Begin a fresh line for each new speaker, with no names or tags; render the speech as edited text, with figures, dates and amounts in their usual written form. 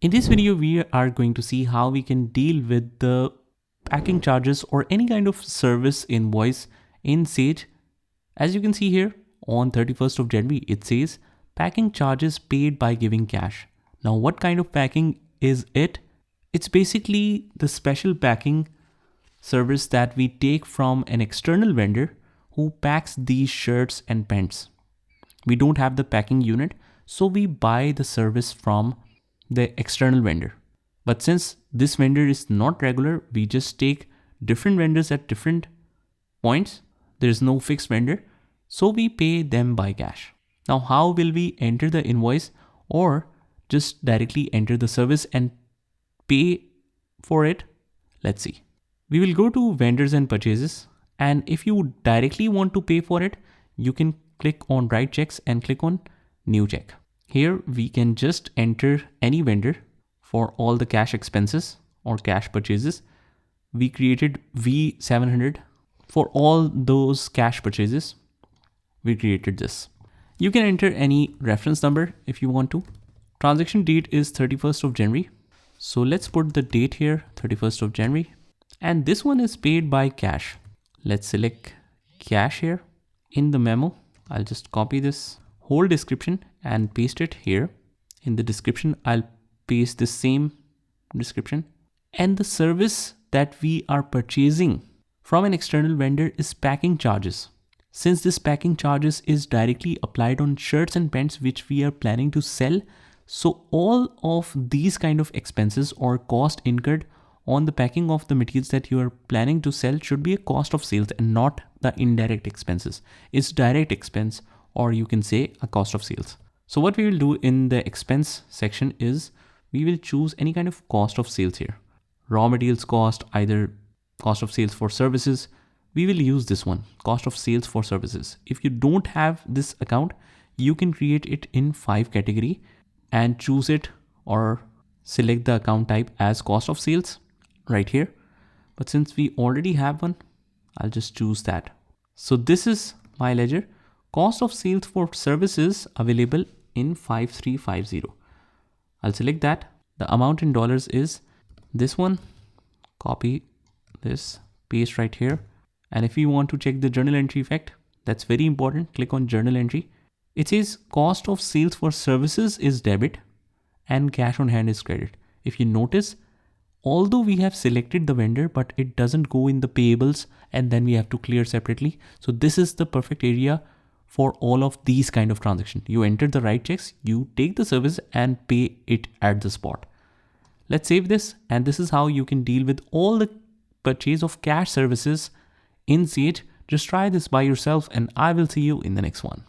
In this video, we are going to see how we can deal with the packing charges or any kind of service invoice in Sage. As you can see here on 31st of January, it says packing charges paid by giving cash. Now, what kind of packing is it? It's basically the special packing service that we take from an external vendor who packs these shirts and pants. We don't have the packing unit, so we buy the service from the external vendor. But since this vendor is not regular, we just take different vendors at different points. There's no fixed vendor, so we pay them by cash. Now, how will we enter the invoice or just directly enter the service and pay for it? Let's see. We will go to vendors and purchases. And if you directly want to pay for it, you can click on write checks and click on new check. Here we can just enter any vendor for all the cash expenses or cash purchases. We created V700 for all those cash purchases. We created this. You can enter any reference number if you want to. Transaction date is 31st of January. So let's put the date here, 31st of January. And this one is paid by cash. Let's select cash here. In the memo, I'll just copy this whole description and paste it here. In the description, I'll paste the same description. And the service that we are purchasing from an external vendor is packing charges. Since this packing charges is directly applied on shirts and pants which we are planning to sell, so all of these kind of expenses or cost incurred on the packing of the materials that you are planning to sell should be a cost of sales and not the indirect expenses. It's direct expense, or you can say a cost of sales. So what we will do in the expense section is we will choose any kind of cost of sales here. Raw materials cost, either cost of sales for services. We will use this one, cost of sales for services. If you don't have this account, you can create it in 5 category and choose it or select the account type as cost of sales right here. But since we already have one, I'll just choose that. So this is my ledger. Cost of sales for services available in 5350. I'll select that. The amount in dollars is this one. Copy this, paste right here. And if you want to check the journal entry effect, that's very important. Click on journal entry. It says cost of sales for services is debit and cash on hand is credit. If you notice, although we have selected the vendor, but it doesn't go in the payables and then we have to clear separately. So this is the perfect area for all of these kind of transactions. You enter the right checks, you take the service and pay it at the spot. Let's save this. And this is how you can deal with all the purchase of cash services in Sage. Just try this by yourself and I will see you in the next one.